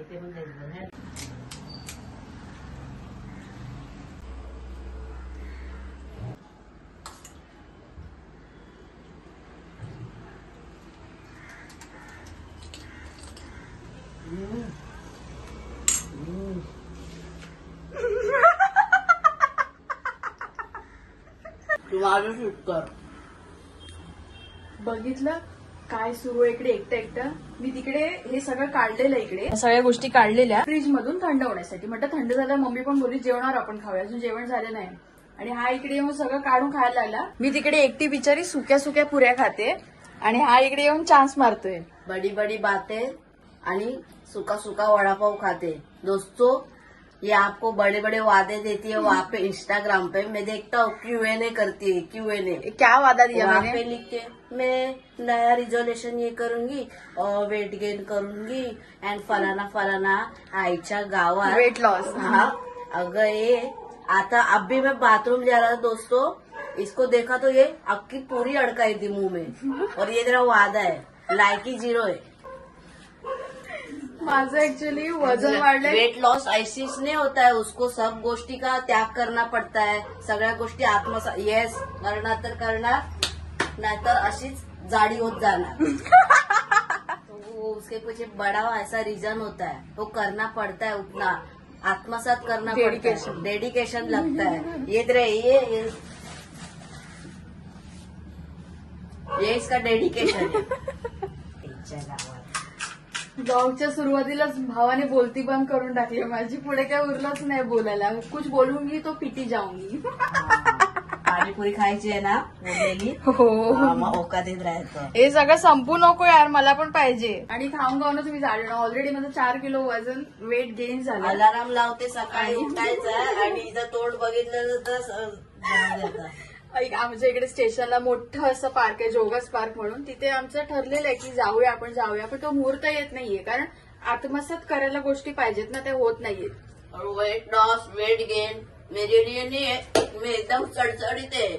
इथे पण द्यायचं. माझं शूट कर. बघितलं काय सुरू आहे इकडे एकटं एकटं. मी तिकडे हे सगळं काढलेलं इकडे सगळ्या गोष्टी काढलेल्या फ्रीज मधून थंड होण्यासाठी. म्हटलं थंड झालं. मम्मी पण बोलली जेवणार आपण खाऊया. अजून जेवण झालं नाही. आणि हा इकडे येऊन सगळं काढून खायला लागला. मी तिकडे एकटी बिचारी सुक्या सुक्या पुऱ्या खाते आणि हा इकडे येऊन चान्स मारतोय. बड़ी बड़ी बातें आणि सुका सुका वड़ा पाव खाते. दोस्तों ये आपको बड़े बड़े वादे देती है वहाँ पे इंस्टाग्राम पे. मैं देखता हूँ Q&A करती है. Q&A क्या वादा दिया वहाँ मैंने? पे लिख के मैं नया रिजोल्यूशन ये करूंगी और वेट गेन करूंगी एंड फलाना फलाना आईच्या गावात वेट लॉस. हाँ अगर ये आता अब भी मैं बाथरूम जा रहा था दोस्तों. इसको देखा तो ये अक्की पूरी अड़काई थी मुंह में. और ये तेरा वादा है. लायकी 0 है. माझं ऍक्च्युअली वजन वाढलंय. वेट लॉस ऐसीच नहीं होता है. उसको सब गोष्टी का त्याग करना पड़ता है. सगळ्या गोष्टी आत्मसात येस करणार तर करणार नाहीतर अशीच जाडी होत जाणार. वो उसके पीछे बड़ा ऐसा रीजन होता है. वो करना पड़ता है उतना. आत्मसात करना पड़ता है. डेडिकेशन लगता है. ये इसका डेडिकेशन है. ब्लॉगच्या सुरुवातीलाच भावाने बोलती बंद करून टाकली माझी. पुढे काय उरलंच नाही बोलायला. कुछ बोलूंगी तो पिटी जाऊंगी. पाणीपुरी खायची आहे ना बोललेली. हो मग ओका देत राहायचं. हे सगळं संपू नको यार. मला पण पाहिजे. आणि खाऊन खाऊन तुम्ही जाणं. ऑलरेडी माझं 4 किलो वजन वेट गेन झालं. अलाराम लावते सकाळी उठायचं आणि इथं तोंड बघितलं तर आमच्या इकडे स्टेशनला मोठं असं पार्क आहे जोगस पार्क म्हणून. तिथे आमचं ठरलेलं आहे की जाऊया आपण जाऊया. पण तो मुहूर्त येत नाहीये. कारण आत्मसात करायला गोष्टी पाहिजेत ना. त्या होत नाहीयेत. और वेट लॉस वेट गेन मेरे लिए नहीं है. मैं एकदम चढ़चढ़ित है.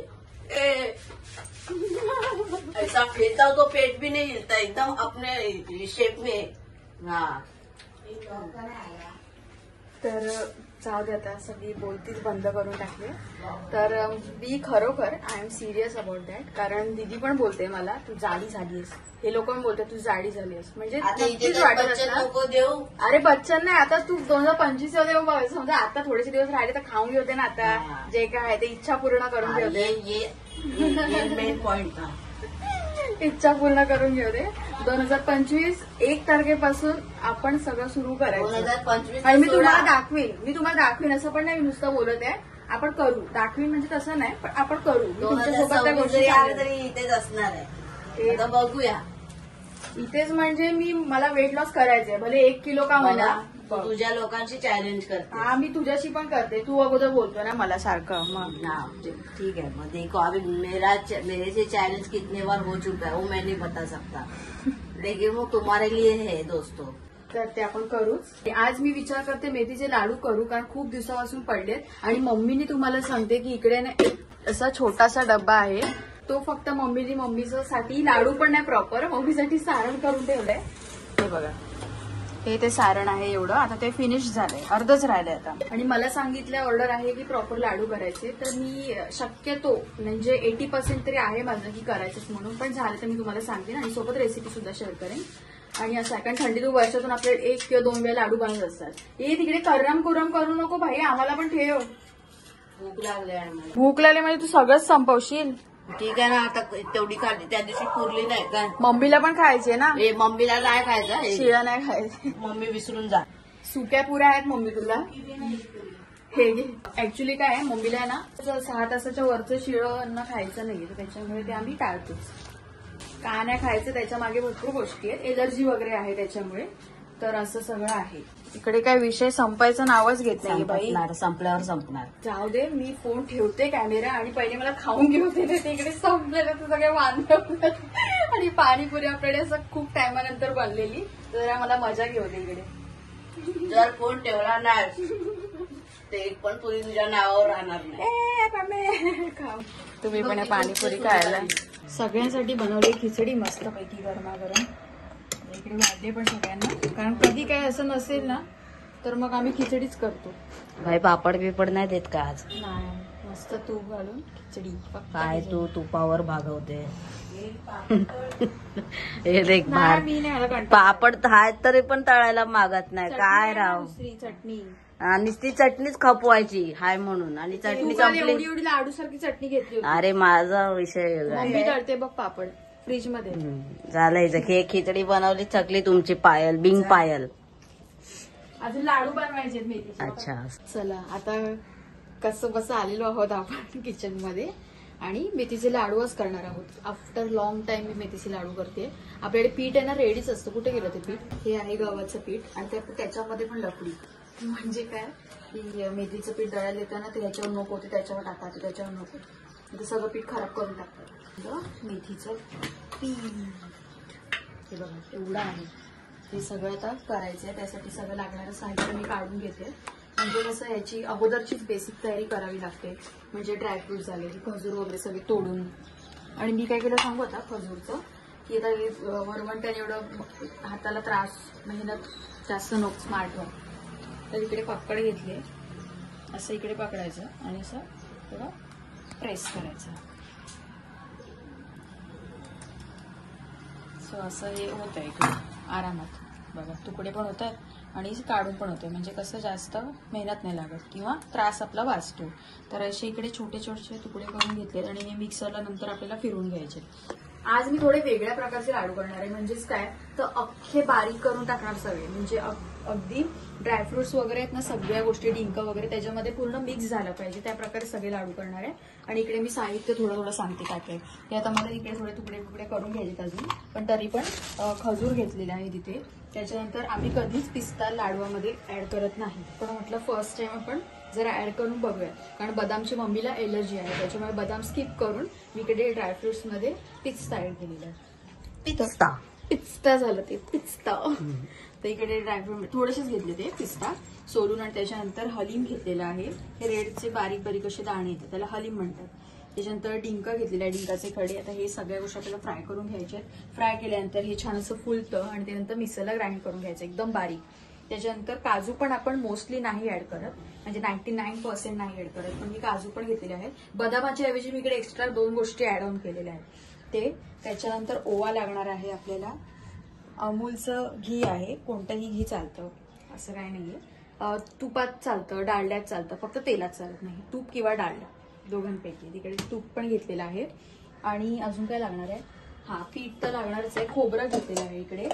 ऐसा हिलता हो तो पेट भी नहीं हिलता. एकदम अपने शेप में. हाँ तर जाऊ दे आता. सगळी बोलतीच बंद करून टाकली. तर मी खरोखर I am serious about that. कारण दीदी पण बोलते मला तू जाडी झालीस. हे लोक पण बोलते तू जाडी झालीस. म्हणजे नक्कीच वाटत असणार. देऊ. अरे बच्चन नाही आता तू 2025 मध्ये बघ. समजा आता थोडेसे दिवस राहिले तर खाऊन घेते ना. आता जे काय आहे ते इच्छा पूर्ण करून घेते. ये मेन पॉइंट था. इच्छा पूर्ण करून घेऊ दे. 2025 1 तारखेपासून आपण सगळं सुरू करायचं. 2025 आणि मी तुम्हाला दाखवीन असं पण नाही. मी नुसतं बोलत आहे. आपण करू. दाखवीन म्हणजे तसं नाही पण आपण करू. तुमच्यासोबत त्या गोष्टी तरी इथेच असणार आहे. आता बघूया. इथेच म्हणजे मला वेट लॉस करायचंय. भले 1 किलो का म्हणा. तुझ्या लोकांशी चॅलेंज करते. हा मी तुझ्याशी पण करते. तू अगोदर बोलतो ना मला सारखं. मग ठीक है. मग देखो अभी मेरे से चैलेंज कितने बार हो चुका है वो मैं नहीं बता सकता. लेकिन वो तुम्हारे लिए है दोस्तों. तर ते आपण करूच. आज मी विचार करते मेथीचे लाडू करू. कारण खूप दिवसापासून पडलेत. आणि मम्मीनी तुम्हाला सांगते की इकडे ना एक असा छोटासा डब्बा आहे. तो फक्त मम्मीसाठी लाडू पण नाही प्रॉपर. मम्मीसाठी सारण करून ठेवलंय. हे बघा हे ते सारण आहे एवढं. आता ते फिनिश झालंय. अर्धच राहिलंय आता. आणि मला सांगितलं ऑर्डर आहे की प्रॉपर लाडू करायचे. तर मी शक्यतो म्हणजे 80% तरी आहे माझं की करायचंच म्हणून. पण झालं तर मी तुम्हाला सांगेन आणि सोबत रेसिपी सुद्धा शेअर करेन. आणि असं कारण थंडीत वर्षातून आपल्याला 1 किंवा 2 वेळा लाडू बनत असतात. हे तिकडे करम करू नको भाई. आम्हाला पण ठेव. भूक लागली. भूक लागली म्हणजे तू सगळंच संपवशील. ठीक आहे ना. आता तेवढी खाल्ली त्या दिवशी पुरली नाही का. मम्मीला पण खायचे ना. मम्मीला नाही खायचं. शिळा नाही खायचे. मम्मी विसरून जा. सुक्या पुऱ्या आहेत मम्मी तुला. हे घे. ऍक्च्युली काय आहे मम्मीला आहे ना 6 तासाच्या वरचं शिळं खायचं नाहीये. तर त्याच्यामुळे ते आम्ही टाळतोच. का नाही खायचं त्याच्या मागे भरपूर गोष्टी आहेत. एलर्जी वगैरे आहे त्याच्यामुळे. तर असं सगळं आहे. इकडे काय विषय संपायचं नावच घेत नाही बाई. संपल्यावर संपणार. जाऊ दे. मी फोन ठेवते कॅमेरा आणि पहिले मला खाऊन घेऊ दे. तिकडे संपलेलं तर सगळे वांदे. आणि पाणीपुरी आपल्याकडे असं खूप टायमानंतर बनलेली. जरा मला मजा घेऊ दे इकडे. जर फोन ठेवला नाही ते एक पण पुरी तुझ्या नावावर राहणार नाही. तुम्ही पण पाणीपुरी खायला. सगळ्यांसाठी बनवली खिचडी मस्तपैकी गरमागरम. इकडे वाढले पण सगळ्यांना, कारण कधी काही असं नसेल ना तर मग आम्ही खिचडीच करतो. भाई पापड बिपड नाही देत का आज? नाही, मस्त तूप घालून खिचडी. फक्त काय खिचडी. तू तुपावर भागवते. हे देख नाही, भार मी नाही, मला कंटाळा. पापड आहेत तरी पण तळायला मागत नाही. चटणी काय आहे ना राव, दुसरी चटणी. आणि ती चटणीच खपवायची हाय म्हणून, आणि चटणी तू काल संपली. एवढी एवढी लाडू सारखी चटणी घेतली होती. अरे माझा विषय वेगळा आहे. मम्मी तळते बघ पापड फ्रीज मध्ये. झालं हे खिचडी बनवली, चकली तुमची पायल बिंग पायल. अजून लाडू बनवायचे मेथीचे. अच्छा, चला आता कसं बसं आलेलो आहोत आपण किचन मध्ये, आणि मेथीचे लाडूच करणार आहोत. आफ्टर लॉंग टाइम मी मेथीचे लाडू करते. आपल्याकडे पीठ आहे ना रेडीच असतं. कुठे गेलं ते पीठ? हे आहे गव्हाचं पीठ, आणि त्याच्यामध्ये पण लपडी. म्हणजे काय की मेथीचं पीठ दळायला येताना ते ह्याच्यावर नको होते, त्याच्यावर टाकायचं, त्याच्यावर नको, ते सगळं पीठ खराब करून टाकतात. मेथीचं पीठ हे बघा एवढं आहे. हे सगळं आता करायचं आहे. त्यासाठी सगळं लागणारं साहित्य मी काढून घेते. म्हणजे कसं याची अगोदरचीच बेसिक तयारी करावी लागते. म्हणजे ड्रायफ्रूट झाले, खजूर वगैरे सगळे तोडून. आणि मी काय केलं सांगू आता खजूरचं, की आता हे वरवंट्याने एवढं हाताला त्रास, मेहनत जास्त नको, स्मार्ट व्हा. तर इकडे पकड घेतले, असं इकडे पकडायचं आणि असं थोडं प्रेस करायचं. सो असं हे होतं इकडे आरामात. बघा तुकडे पण होतात आणि काढून पण होते, म्हणजे कसं जास्त मेहनत नाही लागत किंवा त्रास आपला वाचतो. तर असे इकडे छोटे छोटे तुकडे करून घेतलेत आणि हे मिक्सरला नंतर आपल्याला फिरवून घ्यायचे. आज मी थोडे वेगळ्या प्रकारचे लाडू करणार आहे. म्हणजेच काय तर अख्खे बारीक करून टाकणार सगळे, म्हणजे अगदी ड्रायफ्रुट्स वगैरे आहेत ना, सगळ्या गोष्टी डिंक वगैरे त्याच्यामध्ये पूर्ण मिक्स झालं पाहिजे, त्या प्रकारे सगळे लाडू करणार आहे. आणि इकडे मी साहित्य थोडं थोडं सांगते काय काय. ते आता मला इकडे थोडे तुकडे करून घ्यायचे अजून, पण तरी पण खजूर घेतलेले आहे तिथे. त्याच्यानंतर आम्ही कधीच पिस्ता लाडवामध्ये ऍड करत नाही, पण म्हटलं फर्स्ट टाइम आपण जरा ऍड करून बघूया, कारण बदामची मम्मीला एलर्जी आहे, त्याच्यामुळे बदाम स्किप करून मी इकडे ड्रायफ्रुट्स मध्ये पिस्ता ऍड केलेला आहे. पिस्ता झालं ते पिस्ता. तर इकडे ड्रायफ्रूट थोडेसेच घेतले ते पिस्ता सोलून, आणि त्याच्यानंतर हलीम घेतलेला आहे. हे रेडचे बारीक बारीक असे दाणे येतात, त्याला हलीम म्हणतात. त्याच्यानंतर डिंक घेतलेला आहे, डिंकाचे खडे. आता हे सगळ्या गोष्टी आपल्याला फ्राय करून घ्यायचे. फ्राय केल्यानंतर हे छान असं फुलतं आणि त्यानंतर मिक्सरला ग्राइंड करून घ्यायचं एकदम बारीक. त्याच्यानंतर काजू पण आपण मोस्टली नाही ऍड करत, म्हणजे 99% नाही ऍड करत, पण मी काजू पण घेतलेले आहेत. बदामाच्या ऐवजी मी इकडे एक्स्ट्रा 2 गोष्टी ऍड ऑन केलेल्या आहेत ते. त्याच्यानंतर ओवा लागणार आहे आपल्याला. अमूलचं घी आहे, कोणतंही घी चालतं, असं काही नाहीये. तुपात चालतं, डालड्यात चालतं, फक्त तेलात चालत नाही. तूप किंवा डालडा दोघांपैकी. तिकडे तूप पण घेतलेलं आहे. आणि अजून काय लागणार आहे? पीठ तर लागणारच आहे. खोबरं घेतलेलं आहे इकडे,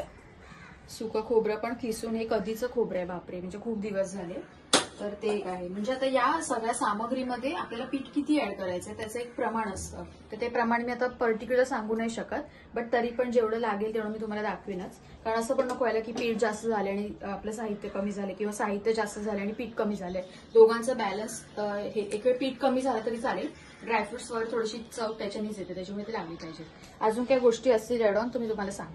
सुकं खोबरं पण खिसून. हे कधीचं खोबरं आहे, बापरे, म्हणजे खूप दिवस झाले. तर ते एक आहे. म्हणजे आता या सगळ्या सामग्रीमध्ये आपल्याला पीठ किती ऍड करायचं त्याचं एक प्रमाण असतं. तर ते प्रमाण मी आता पर्टिक्युलर सांगू नाही शकत, बट तरी पण जेवढं लागेल तेवढं मी तुम्हाला दाखवेनच. कारण असं पण नको व्हायला की पीठ जास्त झाले आणि आपलं साहित्य कमी झाले, किंवा साहित्य जास्त झाले आणि पीठ कमी झालंय. दोघांचं बॅलन्स, हे एक वेळ पीठ कमी झालं तरी चालेल. ड्रायफ्रुट्स वर थोडीशी चव त्याच्यानेच येते, त्याच्यामुळे ते लागली पाहिजे. अजून काही गोष्टी असतील ऍड ऑन तुम्ही तुम्हाला सांग.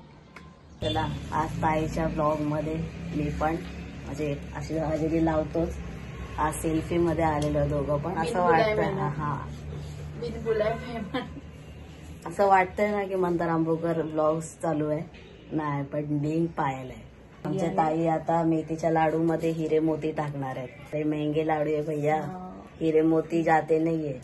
चला, आज ताईच्या ब्लॉग मध्ये मी पण म्हणजे अशी हजेरी लावतोच. आज सेल्फी मध्ये आलेलो दोघं पण. असं वाटतं असं वाटतंय ना की मंदार आंबोकर ब्लॉग्स चालू आहे. नाही, पण बिंग पायल आहे. आमच्या ताई आता मेथीच्या लाडू मध्ये हिरे मोती टाकणार आहेत. ते महंगे लाडू आहे भैया, हिरे मोती जाते नाहीये.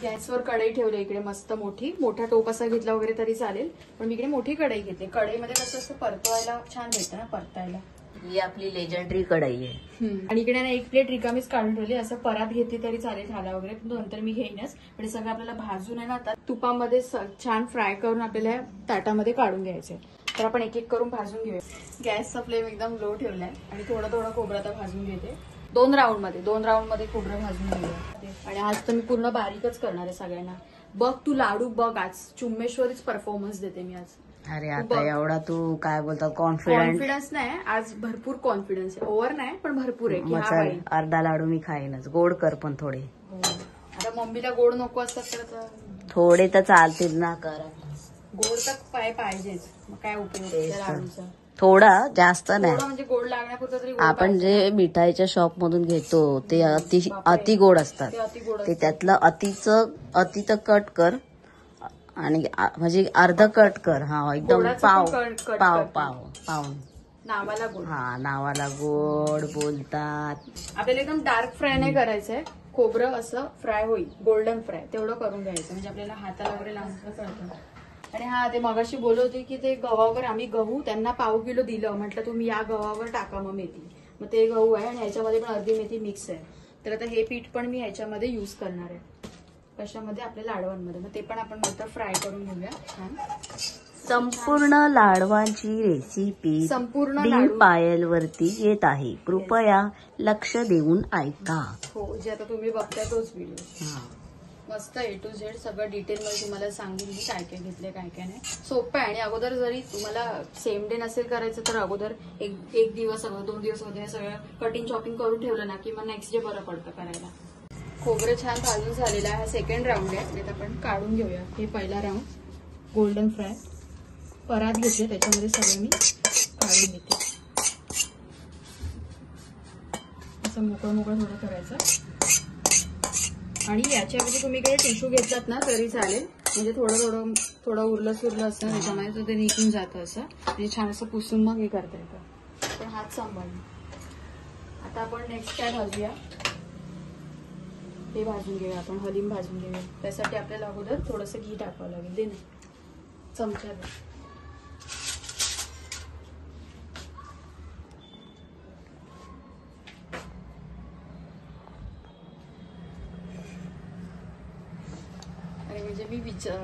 गॅसवर कढई ठेवली इकडे मस्त मोठी. मोठा टोप असा घेतला वगैरे तरी चालेल, पण मी इकडे मोठी कढई घेतली. कढईमध्ये कसं असं परतवायला छान भेटतं ना, परतायला. ही आपली लेजंडरी कढई आहे. आणि इकडे ना एक प्लेट रिकामीच काढून ठेवली. असं परात घेतली तरी चालेल, झाला वगैरे, पण नंतर मी घेईनच. पण हे सगळं आपल्याला भाजून आहे ना आता तुपामध्ये छान फ्राय करून आपल्याला ताटामध्ये काढून घ्यायचे. तर आपण एक एक करून भाजून घेऊया. गॅसचा फ्लेम एकदम लो ठेवलाय आणि थोडं थोडं खोबरं आता भाजून घेते. 2 राऊंड मध्ये खोबरं भाजून घेऊया. आणि आज तर मी पूर्ण बारीकच करणार आहे सगळ्यांना. बघ तू लाडू बघ, आज चुम्मेश्वरीच परफॉर्मन्स देते मी आज. अरे आता एवढा तू काय बोलतो कॉन्फिडन्स नाही आज, भरपूर कॉन्फिडन्स आहे. ओव्हर नाही पण भरपूर आहे की हा बाई. अर्धा लाडू मी खाईनच. गोड कर पण थोडे. आता मम्मीला गोड नको असतात तर थोडे तर चालतील ना. कर गोड तर पाहिजेच, मग काय उपयोग लाडूचा. थोडा, जास्त नाही. म्हणजे गोड लागण्यापुरतं तरी. आपण जे मिठाईच्या शॉप मधून घेतो ते अति गोड असतात. ते त्यातलं अति तर कट कर आणि म्हणजे अर्ध कट कर. हा एकदम गोडाचं पाव पण कट पाव करते. पाव पाव. नावाला गोड. हा नावाला गोड बोलतात. आपल्याला एकदम डार्क फ्राय नाही करायचंय. खोबरं असं फ्राय होईल, गोल्डन फ्राय तेवढं करून घ्यायचं, म्हणजे आपल्याला हाताला वगैरे लावून कळतं. आणि हा ते मगाशी बोलत होती की ते गव्हावर आम्ही गहू त्यांना पाव किलो दिलं, म्हटलं तुम्ही या गव्हावर टाका मग मेथी. मग ते गहू आहे आणि ह्याच्यामध्ये पण अर्धी मेथी मिक्स आहे. तर आता हे पीठ पण मी ह्याच्यामध्ये युज करणार आहे. कशामध्ये? आपल्या लाडवांमध्ये. मग ते पण आपण नंतर फ्राय करून घेऊया छान. संपूर्ण लाडवांची रेसिपी संपूर्ण बिन लाडू पायल वरती येत आहे, कृपया लक्ष देऊन ऐका. हो, जे आता तुम्ही बघताय तोच व्हिडिओ. हा. मस्त A to Z सगळं डिटेलमध्ये तुम्हाला सांगेन मी काय काय घेतले काय काय नाही. सोपं आहे. आणि अगोदर जरी तुम्हाला सेम डे नसेल करायचं तर अगोदर एक दिवस अगोदर 2 दिवस अगोदर सगळं कटिंग चॉपिंग करून ठेवलं ना की मग नेक्स्ट डे बरं पडतं करायला. खोबरं छान भाजून झालेलं आहे. हा सेकंड राऊंड आहे. आता आपण काढून घेऊया. हे पहिला राऊंड गोल्डन फ्राय परात घेतले, त्याच्यामध्ये सगळं मी काढून घेते. असं मोकळं मोकळं थोडं करायचं. आणि याच्यामध्ये तुम्ही काही टिश्यू घेतलात ना तरी चालेल, म्हणजे थोडं उरलं सुरलं असतं त्याच्यामध्ये तर ते निघून जातं असं, म्हणजे छान असं पुसून मग हे करता येतं. पण हात सांभाळून. आता आपण नेक्स्ट काय भाजूया, हे भाजून घेऊया आपण. हलीम भाजून घेऊया. त्यासाठी आपल्याला अगोदर थोडंसं घी टाकावं लागेल. दे ना चमचा दे. आणि म्हणजे मी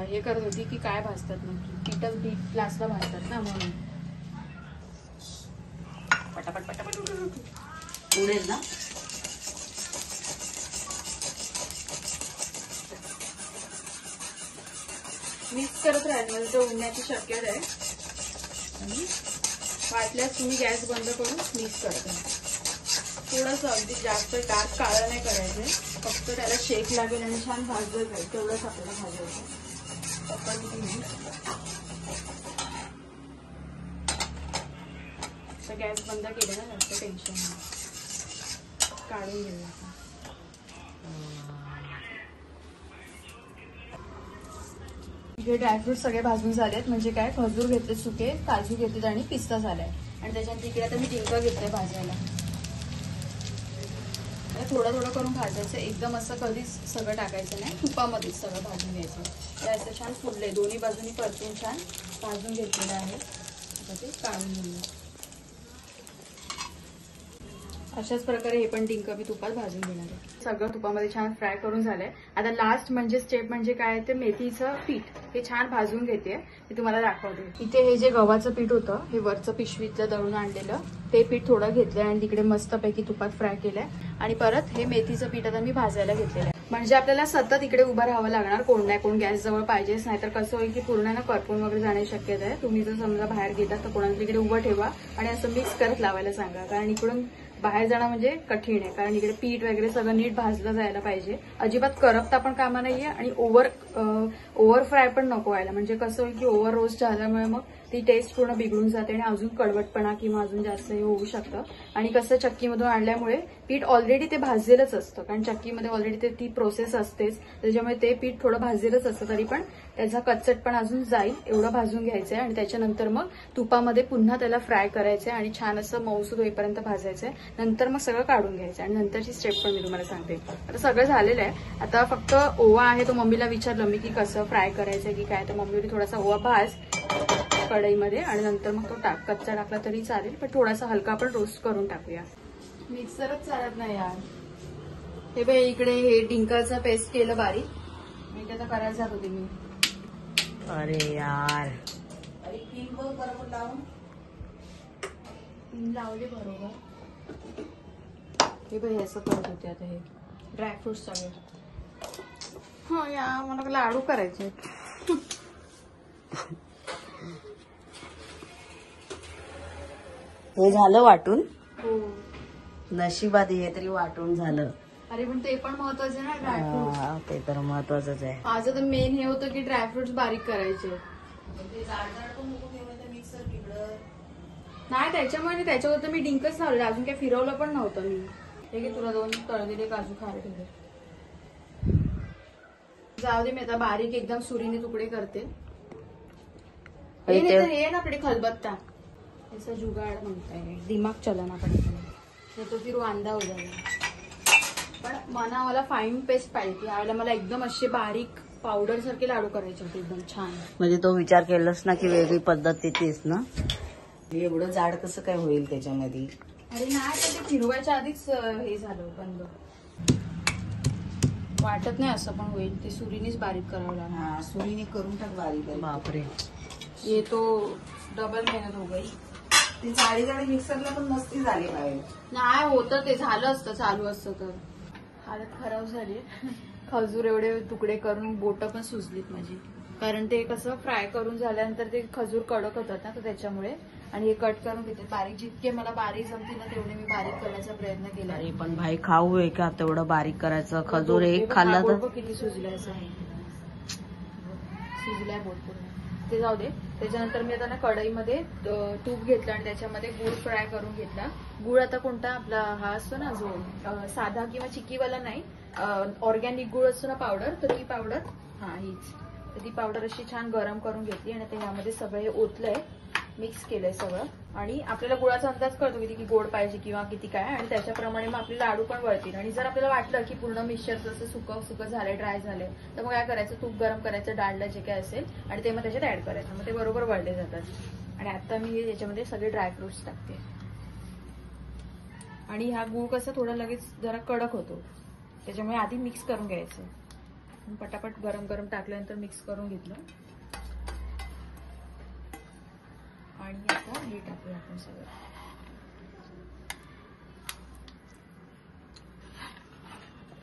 हे करत होती की काय भाजतात नक्की, पीठ लास्टला भाजतात ना म्हणून. पटापट पटापट उडेल ना. मिक्स करत राहायचं, म्हणजे तो उडण्याची शक्यता आहे. आणि वाटल्यास तुम्ही गॅस बंद करून मिक्स करता. थोडंसं अगदी जास्त डार्क काळं नाही करायचं, फक्त त्याला शेक लागेल आणि छान भाजलं जाईल तेवढंच आपल्याला भाजायचं. गॅस बंद केलं ना जास्त टेन्शन नाही. काढून घेऊया. हे ड्रायफ्रूट सगळे भाजून झालेत, म्हणजे काय खजूर घेतले सुके, काजू घेतलेत आणि पिस्ता झालाय. आणि त्याच्यात इकडे आता मी डिंक घेतलंय भाजायला. थोडं थोडं करून भाजायचं, एकदम असं कधीच सगळं टाकायचं नाही, तुपामध्येच सगळं भाजून घ्यायचं. ते असं छान फुलले, दोन्ही बाजूनी परतून छान भाजून घेतलेलं आहे. आता ते काढून घेऊया. अशाच प्रकारे हे पण डिंक मी तुपात भाजून घेणार आहे. सगळं तुपामध्ये छान फ्राय करून झालंय. आता लास्ट म्हणजे स्टेप म्हणजे काय, ते मेथीचं पीठ हे छान भाजून घेते, हे तुम्हाला दाखवते. इथे हे जे गव्हाचं पीठ होतं, हे वरचं पिशवीतलं दळून आणलेलं ते पीठ थोडं घेतलंय आणि तिकडे मस्तपैकी तुपात फ्राय केलंय. आणि परत हे मेथीचं पीठ आता मी भाजायला घेतलेलं आहे. म्हणजे आपल्याला सतत इकडे उभं राहावं लागणार, कोण नाही कोण गॅस जवळ पाहिजेच, नाहीतर कसं होईल की पूर्ण ना करपून वगैरे जाण्याची शक्यता आहे. तुम्ही जर समजा बाहेर गेलात तर कोणाला इकडे उभं ठेवा आणि असं मिक्स करत लावायला सांगा, कारण इकडून बाहेर जाणं म्हणजे कठीण आहे. कारण इकडे पीठ वगैरे सगळं नीट भाजलं जायला पाहिजे, अजिबात करपता पण कामा नाहीये आणि ओव्हर फ्राय पण नको व्हायला. म्हणजे कसं होईल की ओव्हर रोस्ट झाल्यामुळे मग ती टेस्ट पूर्ण बिघडून जाते आणि अजून कडवटपणा किंवा अजून जास्त हे होऊ शकतं. आणि कसं चक्कीमधून आणल्यामुळे पीठ ऑलरेडी ते भाजलेलंच असतं, कारण चक्कीमध्ये ऑलरेडी ती प्रोसेस असतेच, त्याच्यामुळे ते पीठ थोडं भाजलेलंच असतं. तरी पण त्याचा कच्चटपण अजून जाईल एवढं भाजून घ्यायचंय. आणि त्याच्यानंतर मग तुपामध्ये पुन्हा त्याला फ्राय करायचंय आणि छान असं मऊसूद होईपर्यंत भाजायचंय. नंतर मग सगळं काढून घ्यायचं आणि नंतरची स्टेप पण मी तुम्हाला सांगते. आता सगळं झालेलं आहे. आता फक्त ओवा आहे, तो मम्मीला विचारलं मी की कसं फ्राय करायचंय की काय, तर मम्मीने थोडासा ओवा भाज कढईमध्ये आणि नंतर मग तो कच्चा टाकला तरी चालेल, पण थोडासा हलका आपण रोस्ट करून टाकूया. मिक्सरच चालत नाही यार. हे बघ इकडे हे डिंकाचं पेस्ट केलं बारीक, मी ते आता करायला जात होते मी. अरे यार, लावले बरोबर. हे बघ असं करत होते. आता हे ड्रायफ्रूट सगळे. हो या, मला लाडू करायचे. हे झालं वाटून. हो नशिबात हे तरी वाटून झालं. अरे पण ते पण महत्वाचं ना ड्रायफ्रूट. हा, ते तर महत्वाचंच आहे. माझं तर मेन हे होतं की ड्रायफ्रुट्स बारीक करायचे. नाही त्याच्यावर तर मी डिंकच लावले, अजून काही फिरवलं पण नव्हतं मी. हे की तुला 2 तळलेले काजू खायला ठेवले. जाऊ दे, मी आता बारीक एकदम सुरीने तुकडे करते. अरे ये नाही ते- तर ये ना आपले खलबत्ता, ऐसा जुगाड़ म्हणता है, दिमाग चलाना पड़ेगा, नहीं तो फिर वांदा हो जाएगा. पण मला फाईन पेस्ट पाहिजे. यावेळेला मला एकदम असे बारीक पावडर सारखे लाडू करायचे होते, एकदम छान. म्हणजे तो विचार केलास ना की वेगळी पद्धत तिथेच ना. एवढं जाड कसं काय होईल त्याच्यामध्ये. अरे नाही, पण ते फिरवायच्या आधीच हे झालं बंद. वाटत नाही असं पण होईल, ते सुरीनेच बारीक करावं लागणार. हा, सुरीने करून टाक बारीक. बापरे, ये तो डबल मेहनत हो गई. ती जाडी जाडी मिक्सरला पण मस्ती झाली बाहेर. नाही होतं, ते झालं असतं चालू असतं तर. हालत खराब झाली. खजूर एवढे तुकडे करून बोटं पण सुजलीत माझी, कारण ते कसं फ्राय करून झाल्यानंतर ते खजूर कडक होतात ना, तर त्याच्यामुळे. आणि हे कट करून घेते बारीक, जितके मला बारीक जमतील ना तेवढे मी बारीक करण्याचा प्रयत्न केला. अरे पण भाई खाऊ आहे का तेवढं बारीक करायचं. खजूर एक खाल्ला तर किती सुजलाय असं, सुजलाय बोट पूर्ण. ते जाऊ दे. त्याच्यानंतर मी आता ना कढईमध्ये तूप घेतलं आणि त्याच्यामध्ये गुळ फ्राय करून घेतला. गुळ आता कोणता आपला हा असतो ना जो साधा किंवा चिक्कीवाला नाही, ऑर्गॅनिक गुळ असतो ना पावडर, तर ती पावडर, हा हीच, तर ती पावडर अशी छान गरम करून घेतली आणि आता यामध्ये सगळं हे ओतलंय, मिक्स केलंय सगळं. आणि आपल्याला गुळाचा अंदाज कळतो किती गोड पाहिजे किंवा किती काय, आणि त्याच्याप्रमाणे मग आपले लाडू पण वळतील. आणि जर आपल्याला वाटलं की पूर्ण मिक्सचर जसं सुकं सुकं झालंय, ड्राय झालंय, तर मग काय करायचं, तूप गरम करायचं, डाळला जे काय असेल, आणि ते मग त्याच्यात ऍड करायचं, मग ते बरोबर वळले जातात. आणि आता मी याच्यामध्ये सगळे ड्रायफ्रुट्स टाकते. आणि हा गुळ कसं थोडा लगेच जरा कडक होतो, त्याच्यामुळे आधी मिक्स करून घ्यायचं. पटापट गरम गरम टाकल्यानंतर मिक्स करून घेतलं. आणि आता हे टाकूया आपण सगळं.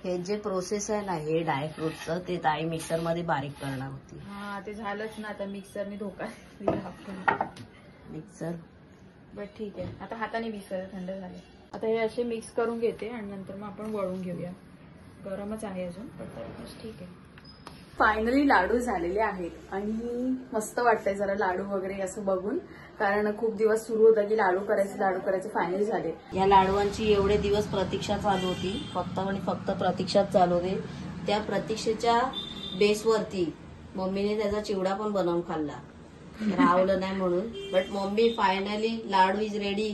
हे जे प्रोसेस आहे ना, हे ड्रायफ्रुटचं, ते ताई मिक्सर मध्ये बारीक करणार होती. हा, ते झालंच ना, आता मिक्सरने धोका दिला आपण. मिक्सर बट ठीक आहे, आता हाताने मिक्स करा, थंड झाले. आता हे असे मिक्स करून घेते आणि नंतर मग आपण वळून घेऊया. गरमच आहे अजून, पण ठीक आहे. फायनली लाडू झालेले आहेत आणि मस्त वाटतंय जरा लाडू वगैरे असं बघून, कारण खूप दिवस सुरू होता की लाडू करायचे फायनल झाले. या लाडवांची एवढे दिवस प्रतीक्षा चालू होती, फक्त आणि फक्त प्रतीक्षाच चालू होते. त्या प्रतीक्षेच्या बेसवरती मम्मीने त्याचा चिवडा पण बनवून खाल्ला, रावलं नाही म्हणून. But mummy finally laddoo is ready.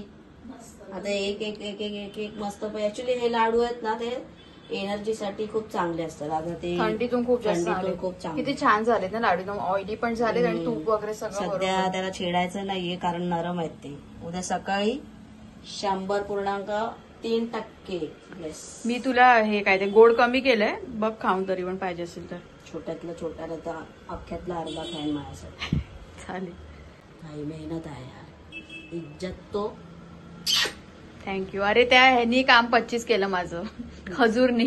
आता एक एक एक एक एक एक मस्त. ऍक्च्युली हे लाडू आहेत ना, ते एनर्जीसाठी खूप चांगले असतात. आता ते थंडीतून खूप जास्त थंडीतून खूप चांगले. किती छान झालेत ना लाडू, एकदम ऑइली पण झालेत आणि तूप वगैरे सगळं सध्या बरोबर. त्याला छेडायचं नाहीये कारण नरम आहेत ते. उद्या सकाळी 100.3%. येस, मी तुला हे काय ते गोड कमी केलंय बघ, खाऊन तरी पण पाहिजे असेल तर. छोट्यातलं छोट्याला तर अख्ख्यातला अर्धा खाईन माझ्यासाठी. चालेल, काही मेहनत आहे यार, इज्जत तो. थँक्यू. अरे त्या ह्यांनी काम 25 केलं माझं, खजूरनी.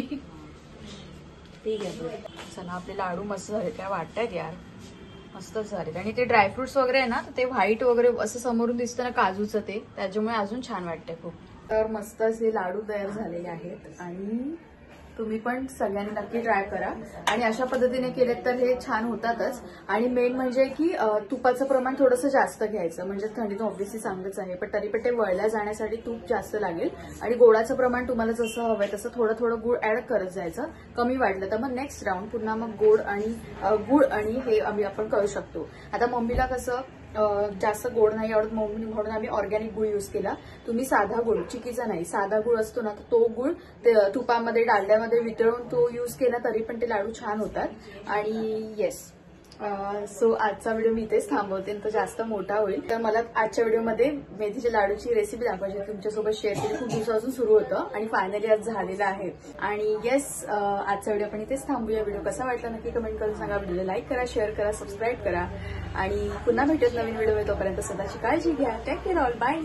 ठीक आहे. चला, आपले लाडू मस्त झाले, काय वाटतायत यार, मस्तच झालेत. आणि ते ड्रायफ्रुट्स वगैरे आहे ना, ते व्हाईट वगैरे असं समोरून दिसतं ना काजूचं, ते त्याच्यामुळे अजून छान वाटतंय खूप. तर मस्त असे लाडू तयार झालेले आहेत आणि तुम्ही पण सगळ्यांनी नक्की ट्राय करा. आणि अशा पद्धतीने केलेत तर हे छान होतातच. आणि मेन म्हणजे की तुपाचं प्रमाण थोडंसं जास्त घ्यायचं, म्हणजे थंडीतून ऑब्व्हियसली चांगलंच आहे, पण तरी पण ते वळल्या जाण्यासाठी तूप जास्त लागेल. आणि गोडाचं प्रमाण तुम्हाला जसं हवंय तसं थोडं थोडं गुळ ऍड करत जायचं. कमी वाटलं तर मग नेक्स्ट राऊंड पुन्हा मग गुळ आणि हे आपण करू शकतो. आता मम्मीला कसं जास्त गोड नाही आवडत म्हणून आम्ही ऑर्गॅनिक गुळ युज केला. तुम्ही साधा गुळ, चिकीचा नाही, साधा गुळ असतो ना, तर तो गुळ तुपामध्ये डालड्यामध्ये वितळून तो युज केला तरी पण ते लाडू छान होतात. आणि येस, सो आजचा व्हिडिओ मी इथेच थांबवते, तो जास्त मोठा होईल. तर मला आजच्या व्हिडिओमध्ये मेथीच्या लाडूची रेसिपी दाखवायची, तुमच्यासोबत शेअर केली. खूप दिवसापासून सुरू होतं आणि फायनली आज झालेलं आहे. आणि येस, आजचा व्हिडिओ आपण इथेच थांबूया. व्हिडिओ कसा वाटला नक्की कमेंट करून सांगा. व्हिडिओला लाईक करा, शेअर करा, सबस्क्राईब करा आणि पुन्हा भेटूयात नवीन व्हिडिओ. तोपर्यंत स्वतःची काळजी घ्या. Take care all, bye.